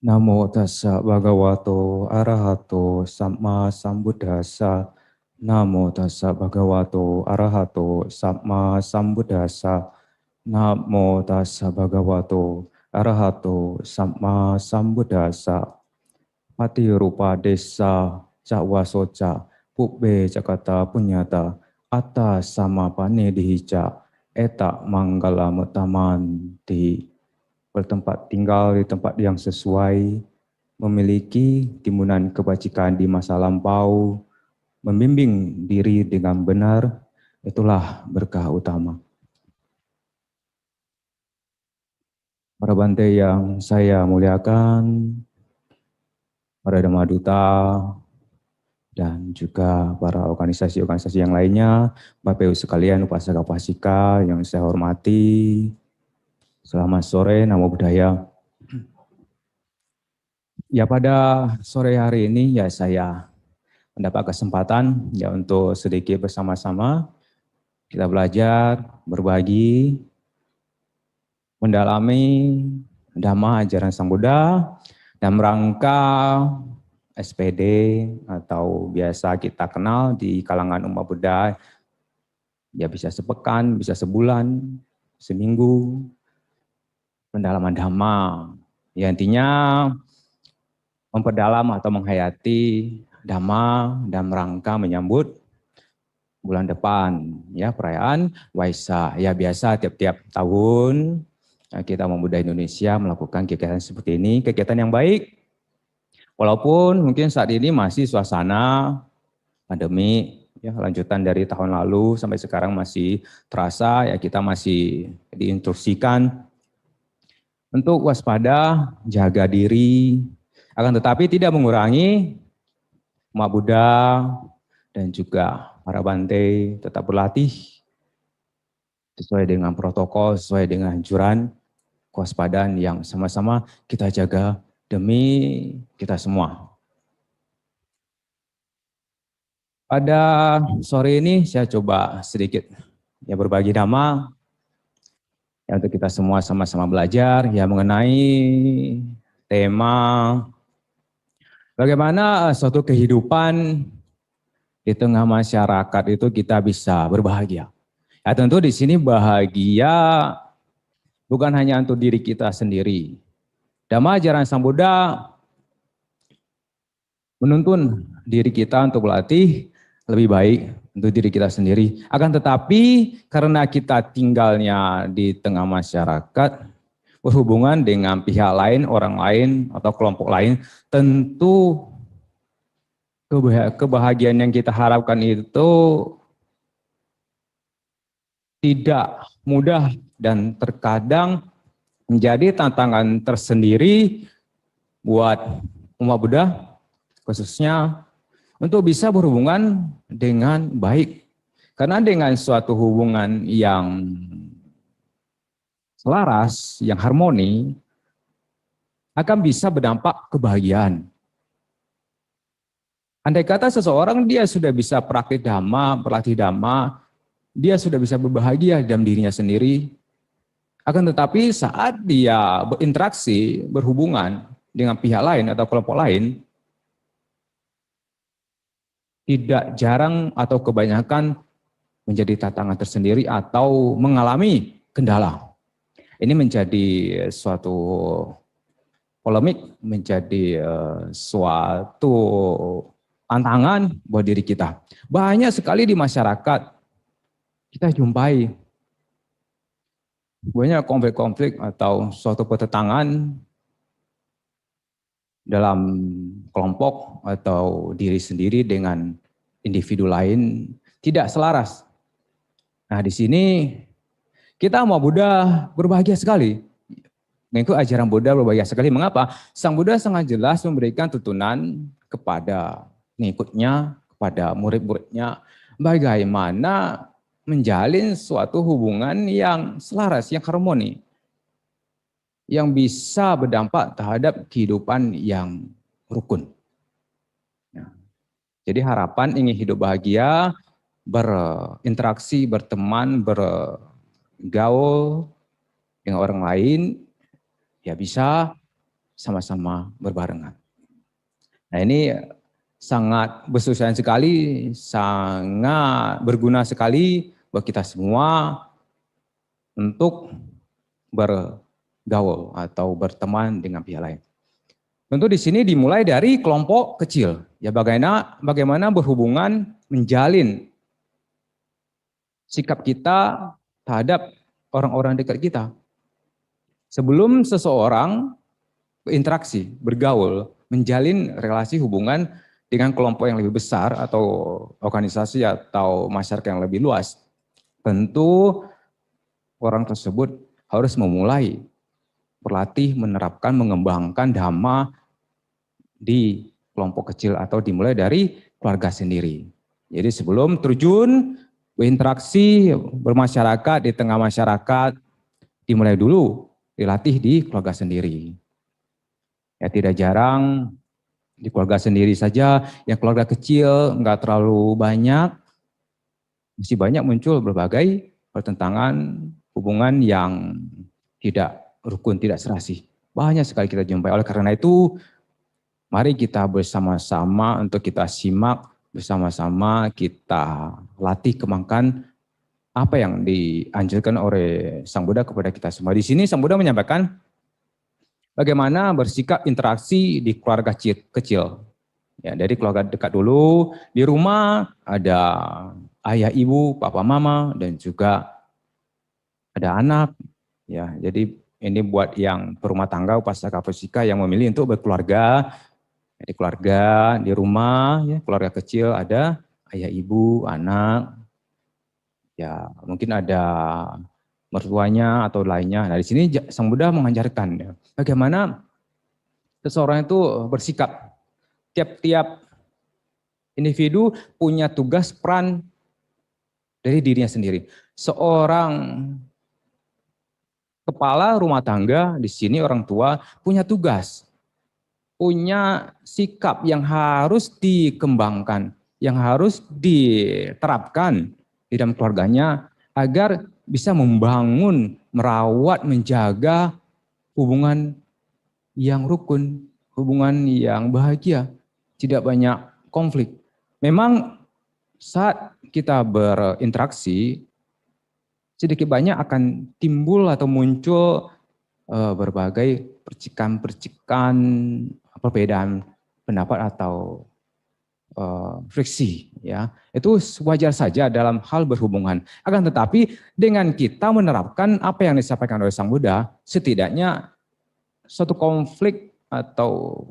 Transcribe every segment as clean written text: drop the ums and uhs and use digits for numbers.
Namo tassa bhagavato arahato samma sambuddhassa. Namo tassa bhagavato arahato samma sambuddhassa. Namo tassa bhagavato arahato samma sambuddhassa. Pati rupa desa cawasoca pubbe cakata punyata atta sama pane dihica eta manggala mutamanti. Bertempat tinggal di tempat yang sesuai, memiliki timbunan kebajikan di masa lampau, membimbing diri dengan benar, itulah berkah utama. Para Bante yang saya muliakan, para Dhamma Duta, dan juga para organisasi-organisasi yang lainnya, Bapak Ibu sekalian, upasaka-upasika yang saya hormati, selamat sore, Namo Buddhaya. Ya pada sore hari ini ya saya mendapat kesempatan ya untuk sedikit bersama-sama kita belajar, berbagi, mendalami Dhamma ajaran Sang Buddha dan rangka SPD atau biasa kita kenal di kalangan umat Buddha ya bisa sepekan, bisa sebulan, seminggu pendalaman Dhamma. Ya intinya memperdalam atau menghayati Dhamma dan rangka menyambut bulan depan ya perayaan Waisak. Ya biasa tiap-tiap tahun kita umat Buddha Indonesia melakukan kegiatan seperti ini, kegiatan yang baik. Walaupun mungkin saat ini masih suasana pandemi ya lanjutan dari tahun lalu sampai sekarang masih terasa ya kita masih diinstruksikan untuk waspada, jaga diri, akan tetapi tidak mengurangi umat Buddha dan juga para Bante tetap berlatih sesuai dengan protokol, sesuai dengan anjuran kewaspadaan yang sama-sama kita jaga demi kita semua. Pada sore ini saya coba sedikit ya berbagi Dhamma ya untuk kita semua sama-sama belajar ya mengenai tema bagaimana suatu kehidupan di tengah masyarakat itu kita bisa berbahagia. Ya tentu di sini bahagia bukan hanya untuk diri kita sendiri. Dhamma ajaran Sang Buddha menuntun diri kita untuk berlatih lebih baik untuk diri kita sendiri. Akan tetapi karena kita tinggalnya di tengah masyarakat, berhubungan dengan pihak lain, orang lain, atau kelompok lain, tentu kebahagiaan yang kita harapkan itu tidak mudah dan terkadang menjadi tantangan tersendiri buat umat Buddha, khususnya untuk bisa berhubungan dengan baik. Karena dengan suatu hubungan yang selaras, yang harmoni, akan bisa berdampak kebahagiaan. Andai kata seseorang dia sudah bisa praktik Dhamma, berlatih Dhamma, dia sudah bisa berbahagia dalam dirinya sendiri. Akan tetapi saat dia berinteraksi, berhubungan dengan pihak lain atau kelompok lain, tidak jarang atau kebanyakan menjadi tantangan tersendiri atau mengalami kendala. Ini menjadi suatu polemik, menjadi suatu tantangan buat diri kita. Banyak sekali di masyarakat kita jumpai banyak konflik-konflik atau suatu pertentangan dalam kelompok atau diri sendiri dengan individu lain tidak selaras. Nah di sini kita umat Buddha berbahagia sekali. Mengikut ajaran Buddha berbahagia sekali. Mengapa? Sang Buddha sangat jelas memberikan tuntunan kepada pengikutnya, kepada murid-muridnya, bagaimana menjalin suatu hubungan yang selaras, yang harmoni, yang bisa berdampak terhadap kehidupan yang rukun. Nah, jadi harapan ingin hidup bahagia, berinteraksi, berteman, bergaul dengan orang lain, ya bisa sama-sama berbarengan. Nah ini sangat bersesuaian sekali, sangat berguna sekali buat kita semua untuk bergaul atau berteman dengan pihak lain. Tentu di sini dimulai dari kelompok kecil. Ya bagaimana berhubungan, menjalin sikap kita terhadap orang-orang dekat kita. Sebelum seseorang berinteraksi, bergaul, menjalin relasi hubungan dengan kelompok yang lebih besar atau organisasi atau masyarakat yang lebih luas, tentu orang tersebut harus memulai berlatih, menerapkan, mengembangkan dhamma di kelompok kecil atau dimulai dari keluarga sendiri. Jadi sebelum terjun berinteraksi, bermasyarakat di tengah masyarakat, dimulai dulu dilatih di keluarga sendiri. Ya tidak jarang di keluarga sendiri saja, yang keluarga kecil nggak terlalu banyak, masih banyak muncul berbagai pertentangan, hubungan yang tidak rukun, tidak serasi. Banyak sekali kita jumpai. Oleh karena itu, mari kita bersama-sama untuk kita simak, bersama-sama kita latih kembangkan apa yang dianjurkan oleh Sang Buddha kepada kita semua. Di sini Sang Buddha menyampaikan bagaimana bersikap interaksi di keluarga kecil. Ya, dari keluarga dekat dulu, di rumah ada ayah, ibu, papa, mama, dan juga ada anak. Ya, jadi ini buat yang berumah tangga, upasaka pusaka yang memilih untuk berkeluarga. Di keluarga, di rumah, ya, keluarga kecil ada ayah, ibu, anak, ya mungkin ada mertuanya atau lainnya. Nah di sini Sang Buddha mengajarkan ya, bagaimana seseorang itu bersikap. Tiap-tiap individu punya tugas peran dari dirinya sendiri. Seorang kepala rumah tangga di sini orang tua punya tugas, punya sikap yang harus dikembangkan, yang harus diterapkan di dalam keluarganya agar bisa membangun, merawat, menjaga hubungan yang rukun, hubungan yang bahagia, tidak banyak konflik. Memang saat kita berinteraksi, sedikit banyak akan timbul atau muncul berbagai percikan-percikan perbedaan pendapat atau friksi, ya itu wajar saja dalam hal berhubungan. Akan tetapi dengan kita menerapkan apa yang disampaikan oleh Sang Buddha, setidaknya suatu konflik atau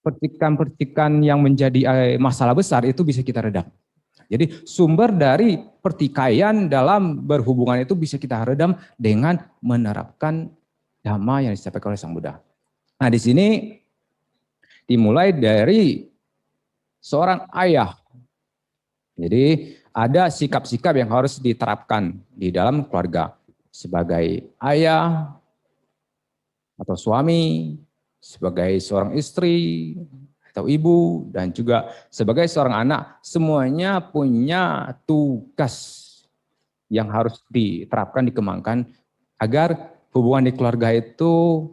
percikan-percikan yang menjadi masalah besar itu bisa kita redam. Jadi sumber dari pertikaian dalam berhubungan itu bisa kita redam dengan menerapkan dhamma yang disampaikan oleh Sang Buddha. Nah di sini dimulai dari seorang ayah. Jadi ada sikap-sikap yang harus diterapkan di dalam keluarga. Sebagai ayah atau suami, sebagai seorang istri atau ibu, dan juga sebagai seorang anak, semuanya punya tugas yang harus diterapkan, dikembangkan agar hubungan di keluarga itu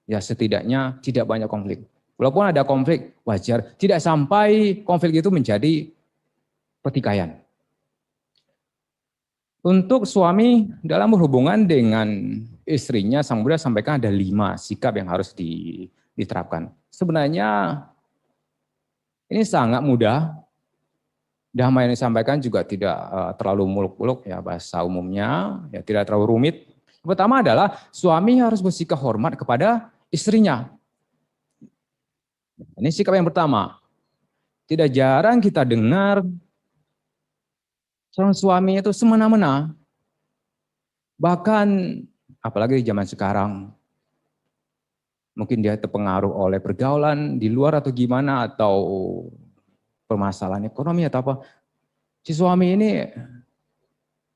ya setidaknya tidak banyak konflik. Walaupun ada konflik, wajar. Tidak sampai konflik itu menjadi pertikaian. Untuk suami dalam berhubungan dengan istrinya, Sang Buddha sampaikan ada 5 sikap yang harus diterapkan. Sebenarnya ini sangat mudah. Dhamma yang disampaikan juga tidak terlalu muluk-muluk ya bahasa umumnya, ya tidak terlalu rumit. Yang pertama adalah suami harus bersikap hormat kepada istrinya. Ini sikap yang pertama. Tidak jarang kita dengar seorang suami itu semena-mena. Bahkan apalagi di zaman sekarang, mungkin dia terpengaruh oleh pergaulan di luar atau gimana, atau permasalahan ekonomi atau apa. Si suami ini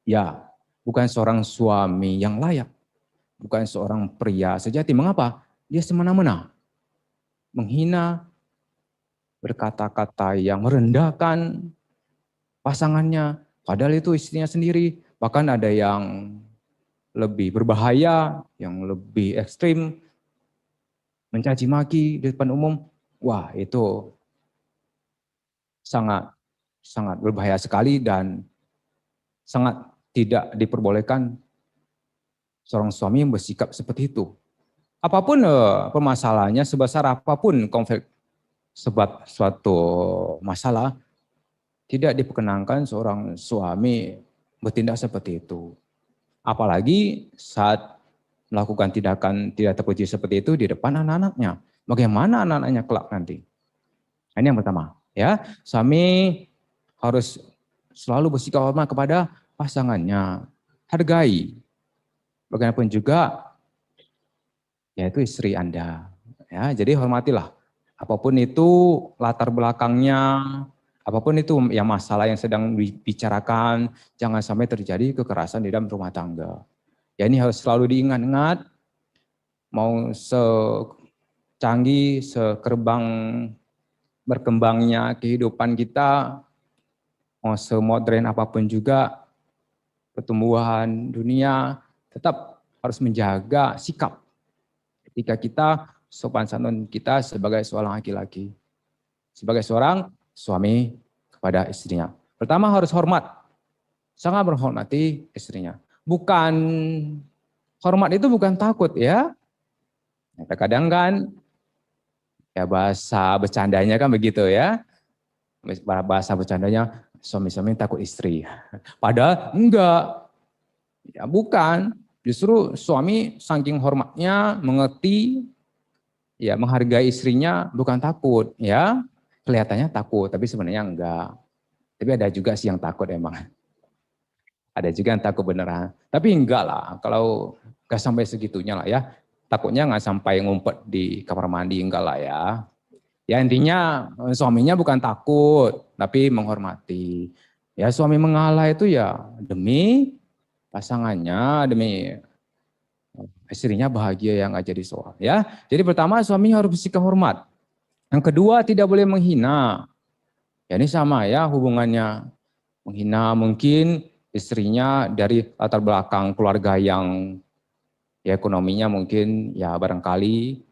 ya bukan seorang suami yang layak. Bukan seorang pria sejati. Mengapa? Dia semena-mena. Menghina, berkata-kata yang merendahkan pasangannya. Padahal itu istrinya sendiri. Bahkan ada yang lebih berbahaya, yang lebih ekstrim. mencaci maki di depan umum, wah itu sangat sangat berbahaya sekali dan sangat tidak diperbolehkan seorang suami bersikap seperti itu. Apapun permasalahannya, sebesar apapun konflik sebab suatu masalah, tidak diperkenankan seorang suami bertindak seperti itu. Apalagi saat melakukan tindakan tidak terpuji seperti itu di depan anak-anaknya. Bagaimana anak-anaknya kelak nanti? Ini yang pertama. Ya, suami harus selalu bersikap hormat kepada pasangannya. Hargai. Bagaimanapun juga, yaitu istri Anda. Ya, jadi hormatilah. Apapun itu latar belakangnya, apapun itu yang masalah yang sedang dibicarakan, jangan sampai terjadi kekerasan di dalam rumah tangga. Ya ini harus selalu diingat-ingat, mau secanggih, sekerbang berkembangnya kehidupan kita, mau semodern apapun juga, pertumbuhan dunia, tetap harus menjaga sikap ketika kita sopan santun kita sebagai seorang laki-laki, sebagai seorang suami kepada istrinya. Pertama harus hormat, sangat menghormati istrinya. Bukan hormat itu bukan takut ya. Terkadang kan ya bahasa bercandanya kan begitu ya. Bahasa bercandanya suami-suami takut istri. Padahal enggak. Ya bukan. Justru suami saking hormatnya mengerti ya menghargai istrinya bukan takut ya. Kelihatannya takut tapi sebenarnya enggak. Tapi ada juga sih yang takut emang. Ada juga yang takut beneran. Tapi enggak lah kalau enggak sampai segitunya lah ya. Takutnya enggak sampai ngumpet di kamar mandi enggak lah ya. Ya intinya suaminya bukan takut tapi menghormati. Ya suami mengalah itu ya demi pasangannya, demi istrinya bahagia yang nggak jadi soal ya. Jadi pertama suami harus bersikap hormat. Yang kedua tidak boleh menghina. Ya ini sama ya hubungannya. Menghina mungkin istrinya dari latar belakang keluarga yang ya ekonominya mungkin ya barangkali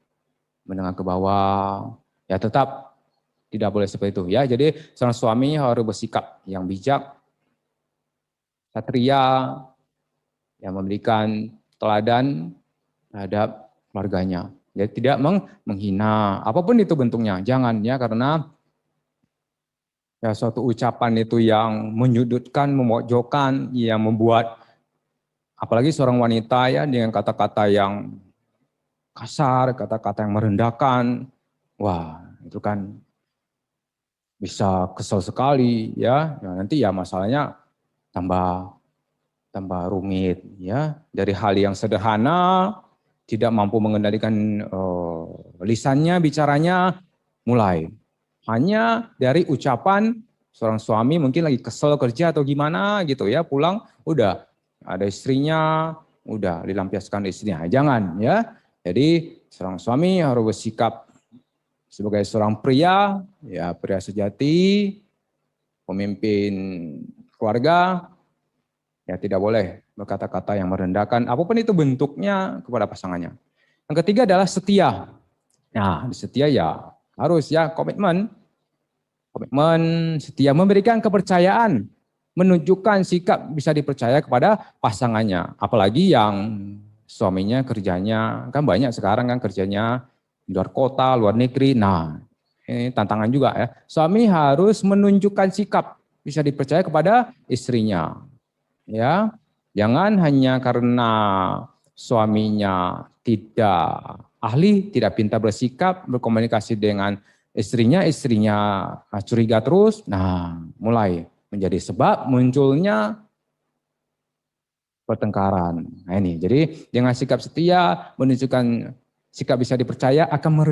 menengah ke bawah. Ya tetap tidak boleh seperti itu ya. Jadi seorang suami harus bersikap yang bijak, satria, yang memberikan teladan terhadap keluarganya. Jadi tidak menghina, apapun itu bentuknya. Jangan ya karena ya suatu ucapan itu yang menyudutkan, memojokkan, yang membuat apalagi seorang wanita ya dengan kata-kata yang kasar, kata-kata yang merendahkan. Wah, itu kan bisa kesel sekali ya. Ya nanti ya masalahnya tambah rumit ya. Dari hal yang sederhana tidak mampu mengendalikan lisannya, bicaranya, mulai. Hanya dari ucapan seorang suami mungkin lagi kesel kerja atau gimana gitu ya, pulang udah ada istrinya, udah dilampiaskan istrinya. Jangan ya. Jadi seorang suami harus bersikap sebagai seorang pria, ya pria sejati, pemimpin keluarga, ya tidak boleh berkata-kata yang merendahkan, apapun itu bentuknya kepada pasangannya. Yang ketiga adalah setia. Nah, setia ya harus ya komitmen, setia memberikan kepercayaan, menunjukkan sikap bisa dipercaya kepada pasangannya. Apalagi yang suaminya kerjanya, kan banyak sekarang kan kerjanya di luar kota, luar negeri. Nah, ini tantangan juga ya. Suami harus menunjukkan sikap bisa dipercaya kepada istrinya. Ya, jangan hanya karena suaminya tidak ahli, tidak pintar bersikap, berkomunikasi dengan istrinya curiga terus. Nah, mulai menjadi sebab munculnya pertengkaran. Nah ini, jadi dengan sikap setia, menunjukkan sikap bisa dipercaya akan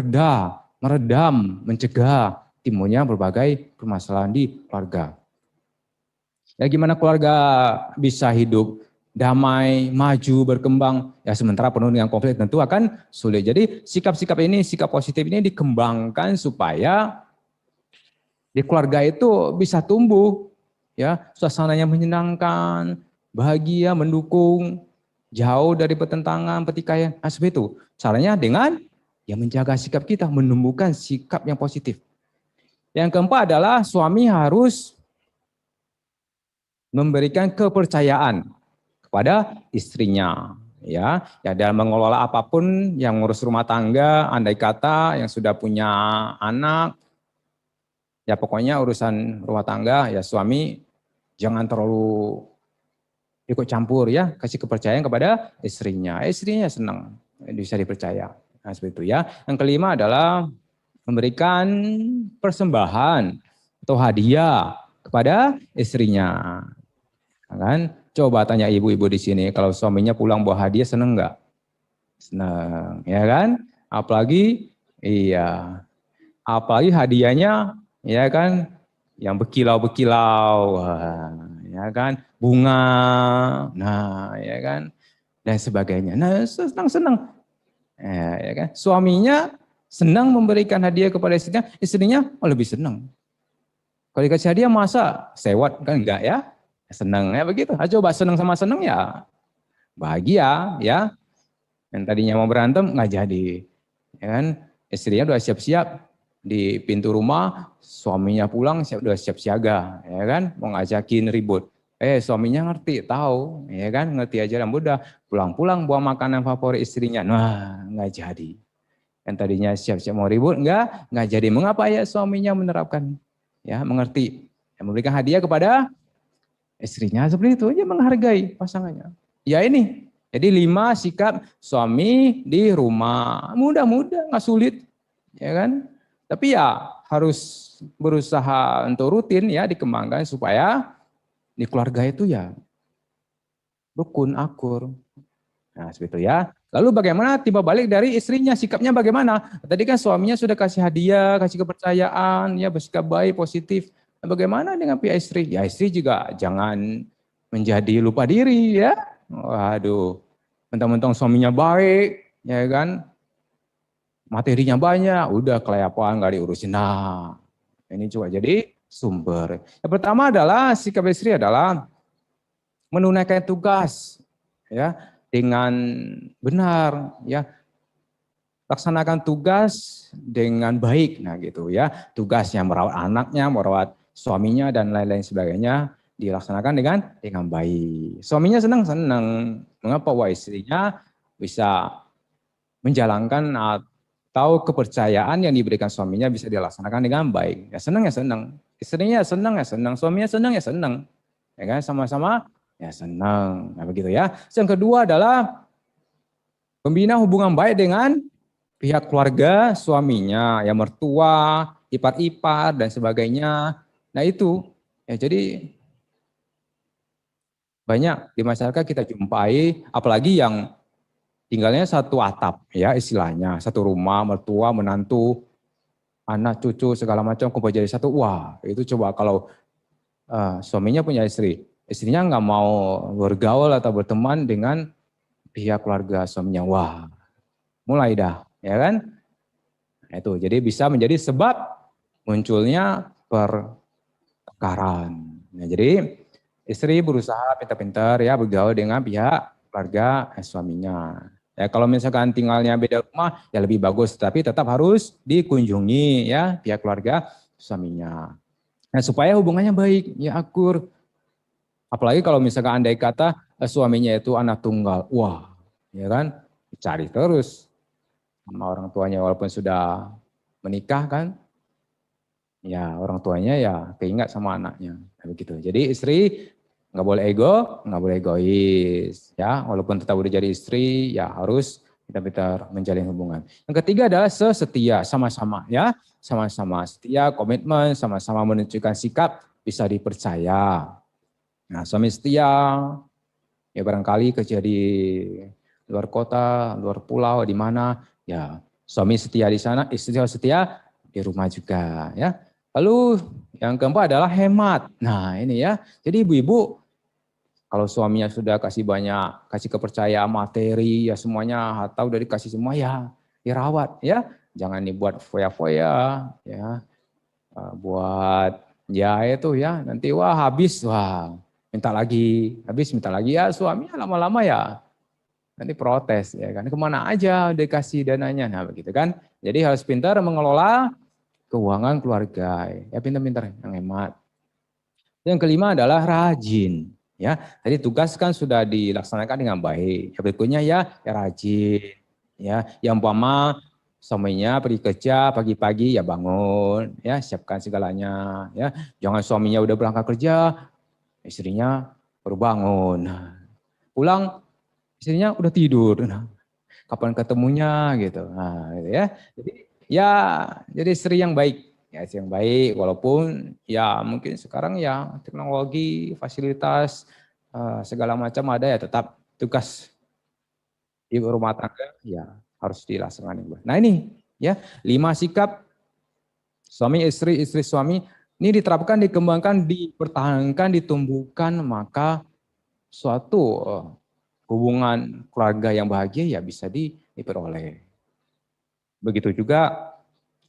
meredam, mencegah timbulnya berbagai permasalahan di keluarga. Ya gimana keluarga bisa hidup damai, maju, berkembang, ya sementara penuh dengan konflik tentu akan sulit. Jadi sikap-sikap ini, sikap positif ini dikembangkan supaya di keluarga itu bisa tumbuh, ya suasananya menyenangkan, bahagia, mendukung, jauh dari pertentangan, pertikaian. Nah seperti itu. Caranya dengan ya menjaga sikap kita, menumbuhkan sikap yang positif. Yang keempat adalah suami harus memberikan kepercayaan kepada istrinya. Ya dalam mengelola apapun yang ngurus rumah tangga, andai kata yang sudah punya anak, ya pokoknya urusan rumah tangga ya suami jangan terlalu ikut campur ya, kasih kepercayaan kepada istrinya. Istrinya senang bisa dipercaya. Nah, seperti itu ya. Yang kelima adalah memberikan persembahan atau hadiah kepada istrinya. Kan? Coba tanya ibu-ibu di sini, kalau suaminya pulang bawa hadiah seneng nggak? Seneng, ya kan? Apalagi, iya, apalagi hadiahnya, ya kan? Yang berkilau-berkilau, ya kan? Bunga, nah, ya kan? Dan sebagainya. Nah, senang-senang, ya kan? Suaminya senang memberikan hadiah kepada istrinya, istrinya lebih senang. Kalau dikasih hadiah masa sewot kan enggak ya? Senang ya begitu. Coba senang sama senang ya bahagia ya. Yang tadinya mau berantem nggak jadi. Ya kan? Istrinya udah siap-siap di pintu rumah, suaminya pulang udah siap siaga, ya kan? Mau ngajakin ribut. Suaminya ngerti, tahu, ya kan? Ngerti aja dan mudah. Pulang-pulang bawa makanan favorit istrinya. Nah, nggak jadi. Yang tadinya siap-siap mau ribut, nggak jadi. Mengapa ya suaminya menerapkan? Ya, mengerti. Yang memberikan hadiah kepada istrinya seperti itu aja menghargai pasangannya. Ya ini. Jadi 5 sikap suami di rumah. Mudah-mudah, nggak sulit. Ya kan? Tapi ya harus berusaha untuk rutin ya dikembangkan supaya di keluarga itu ya rukun, akur. Nah, seperti itu ya. Lalu bagaimana tiba balik dari istrinya, sikapnya bagaimana? Tadi kan suaminya sudah kasih hadiah, kasih kepercayaan, ya bersikap baik, positif. Nah, bagaimana dengan pihak istri? Ya istri juga jangan menjadi lupa diri ya. Waduh, mentang-mentang suaminya baik, ya kan? Materinya banyak, udah kelayapan gak diurusin. Nah, ini juga jadi sumber. Yang pertama adalah sikap istri adalah menunaikan tugas ya dengan benar ya, laksanakan tugas dengan baik. Nah gitu ya, tugasnya merawat anaknya, merawat suaminya dan lain-lain sebagainya dilaksanakan dengan baik. Suaminya senang. Mengapa? Wah, istrinya bisa menjalankan atau kepercayaan yang diberikan suaminya bisa dilaksanakan dengan baik. Ya senang ya senang. Istrinya senang ya senang, suaminya senang ya senang. Ya kan, sama-sama ya senang. Nah begitu ya. Yang kedua adalah membina hubungan baik dengan pihak keluarga suaminya, ya mertua, ipar-ipar dan sebagainya. Nah itu, ya jadi banyak di masyarakat kita jumpai, apalagi yang tinggalnya satu atap, ya istilahnya, satu rumah, mertua, menantu, anak, cucu, segala macam kumpul jadi satu. Wah, itu coba kalau suaminya punya istri, istrinya nggak mau bergaul atau berteman dengan pihak keluarga suaminya. Wah, mulai dah, ya kan? Nah, itu jadi bisa menjadi sebab munculnya pertengkaran. Nah, jadi istri berusaha pintar-pintar ya bergaul dengan pihak keluarga suaminya. Ya kalau misalkan tinggalnya beda rumah ya lebih bagus, tapi tetap harus dikunjungi ya pihak keluarga suaminya. Nah, supaya hubungannya baik, ya akur. Apalagi kalau misalkan andai kata suaminya itu anak tunggal. Wah, ya kan? Cari terus sama orang tuanya walaupun sudah menikah kan. Ya orang tuanya ya keingat sama anaknya. Nah, begitu. Jadi istri nggak boleh ego, nggak boleh egois. Ya, walaupun tetap udah jadi istri, ya harus kita menjalin hubungan. Yang ketiga adalah setia, sama-sama ya, sama-sama setia, komitmen, sama-sama menunjukkan sikap bisa dipercaya. Nah, suami setia, ya barangkali kerja di luar kota, luar pulau, di mana, ya suami setia di sana, istri setia di rumah juga ya. Lalu yang keempat adalah hemat. Nah ini ya, jadi ibu-ibu kalau suaminya sudah kasih banyak, kasih kepercayaan materi, ya semuanya harta udah dikasih semua ya, dirawat ya. Jangan dibuat foya-foya ya, buat ya itu ya, nanti wah habis, wah minta lagi, habis minta lagi ya suaminya lama-lama ya nanti protes ya kan, kemana aja dikasih dananya, nah begitu kan. Jadi harus pintar mengelola keuangan keluarga, ya pintar-pintar yang hemat. Yang kelima adalah rajin. Ya, tadi tugas kan sudah dilaksanakan dengan baik. Yang berikutnya ya rajin. Ya, yang umpama suaminya pergi kerja pagi-pagi ya bangun, ya siapkan segalanya. Ya, jangan suaminya udah berangkat kerja, istrinya baru bangun. Pulang istrinya udah tidur. Nah, kapan ketemunya gitu. Nah, gitu ya. Jadi ya jadi istri yang baik. Ya, istri yang baik walaupun ya mungkin sekarang ya teknologi, fasilitas segala macam ada ya tetap tugas di rumah tangga ya harus dilaksanakan. Nah, ini ya 5 sikap suami istri, istri suami ini diterapkan, dikembangkan, dipertahankan, ditumbuhkan maka suatu hubungan keluarga yang bahagia ya bisa diperoleh. Begitu juga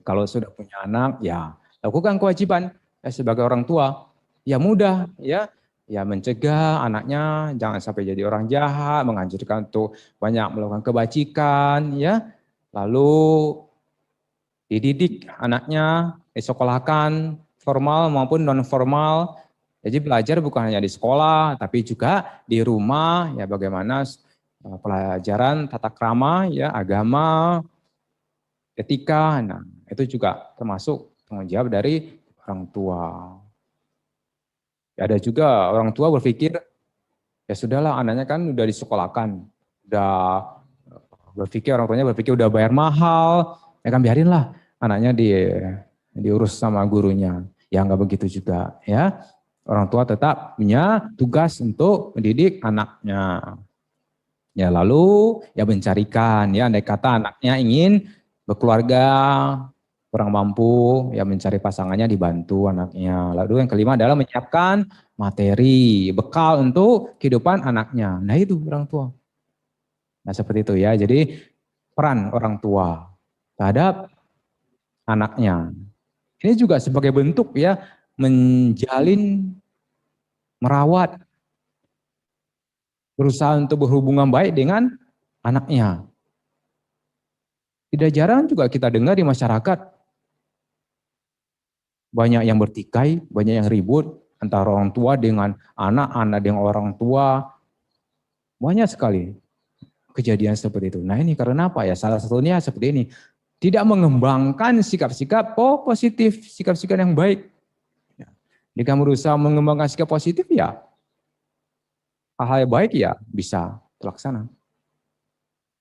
kalau sudah punya anak, ya lakukan kewajiban ya, sebagai orang tua. Ya mudah, ya mencegah anaknya jangan sampai jadi orang jahat, menganjurkan untuk banyak melakukan kebajikan, ya. Lalu dididik anaknya, disekolahkan formal maupun non formal. Jadi belajar bukan hanya di sekolah, tapi juga di rumah, ya bagaimana pelajaran tata krama, ya agama, etika. Nah, itu juga termasuk tanggung jawab dari orang tua. Ya, ada juga orang tua berpikir, ya sudahlah anaknya kan udah disekolahkan, udah berpikir orang tuanya berpikir udah bayar mahal, ya kan biarinlah anaknya diurus sama gurunya. Ya nggak begitu juga, ya. Orang tua tetap punya tugas untuk mendidik anaknya. Ya lalu ya mencarikan, ya andai kata anaknya ingin berkeluarga, kurang mampu, ya mencari pasangannya dibantu anaknya. Lalu yang kelima adalah menyiapkan materi, bekal untuk kehidupan anaknya. Nah itu orang tua. Nah seperti itu ya, jadi peran orang tua terhadap anaknya. Ini juga sebagai bentuk ya menjalin, merawat, berusaha untuk berhubungan baik dengan anaknya. Tidak jarang juga kita dengar di masyarakat banyak yang bertikai, banyak yang ribut antara orang tua dengan anak, anak dengan orang tua. Banyak sekali kejadian seperti itu. Nah ini karena apa ya? Salah satunya seperti ini. Tidak mengembangkan sikap-sikap positif, sikap-sikap yang baik. Jika berusaha mengembangkan sikap positif ya hal-hal yang baik ya bisa terlaksana.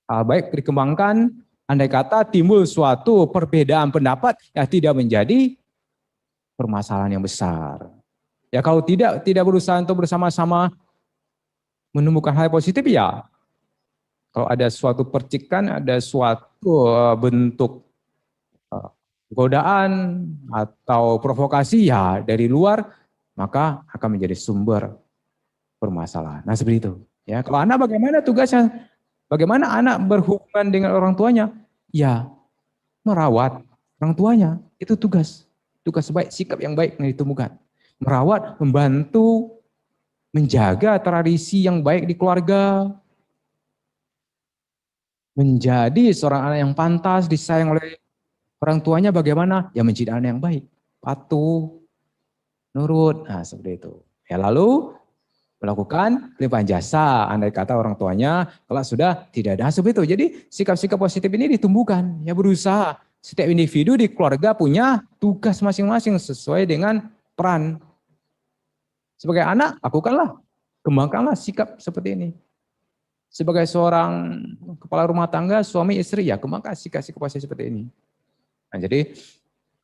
Hal baik dikembangkan, andai kata timbul suatu perbedaan pendapat yang tidak menjadi permasalahan yang besar. Ya kalau tidak berusaha untuk bersama-sama menemukan hal positif ya. Kalau ada suatu percikan, ada suatu bentuk godaan atau provokasi ya dari luar, maka akan menjadi sumber permasalahan. Nah seperti itu. Ya, kalau anak bagaimana tugasnya? Bagaimana anak berhubungan dengan orang tuanya? Ya, merawat orang tuanya. Itu tugas. Tugas baik, sikap yang baik yang ditemukan. Merawat, membantu, menjaga tradisi yang baik di keluarga, menjadi seorang anak yang pantas, disayang oleh orang tuanya bagaimana? Ya menjadi anak yang baik, patuh, nurut, nah seperti itu. Ya lalu melakukan limpahan jasa, andai kata orang tuanya kalau sudah tidak ada seperti itu. Jadi sikap-sikap positif ini ditumbuhkan, ya berusaha. Setiap individu di keluarga punya tugas masing-masing sesuai dengan peran. Sebagai anak, lakukanlah, kembangkanlah sikap seperti ini. Sebagai seorang kepala rumah tangga, suami istri, ya kembangkan sikap-sikap positif seperti ini. Nah, jadi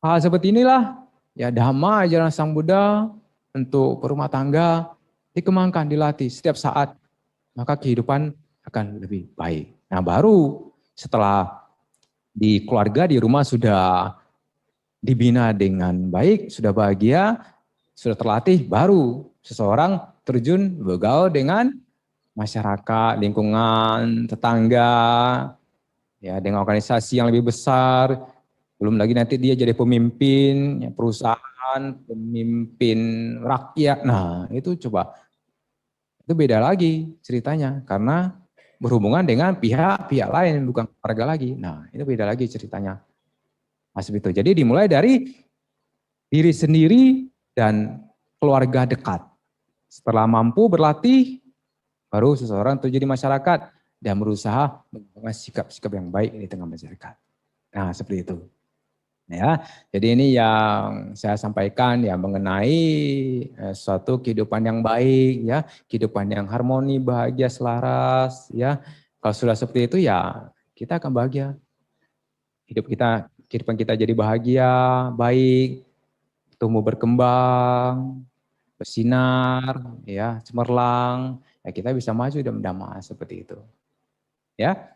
hal seperti inilah ya dhamma ajaran Sang Buddha untuk berumah tangga dikembangkan, dilatih setiap saat, maka kehidupan akan lebih baik. Nah baru setelah di keluarga, di rumah sudah dibina dengan baik, sudah bahagia, sudah terlatih, baru seseorang terjun bergaul dengan masyarakat, lingkungan, tetangga, ya dengan organisasi yang lebih besar. Belum lagi nanti dia jadi pemimpin ya, perusahaan, pemimpin rakyat. Nah itu coba, itu beda lagi ceritanya. Karena berhubungan dengan pihak-pihak lain, bukan keluarga lagi. Nah, itu beda lagi ceritanya. Mas itu. Jadi dimulai dari diri sendiri dan keluarga dekat. Setelah mampu berlatih, baru seseorang terjadi masyarakat dan berusaha mengembangkan sikap-sikap yang baik di tengah masyarakat. Nah, seperti itu. Ya, jadi ini yang saya sampaikan ya mengenai suatu kehidupan yang baik, ya, kehidupan yang harmoni, bahagia, selaras, ya. Kalau sudah seperti itu ya kita akan bahagia. Kehidupan kita jadi bahagia, baik, tumbuh berkembang, bersinar, ya, cemerlang, ya kita bisa maju dan damai seperti itu. Ya.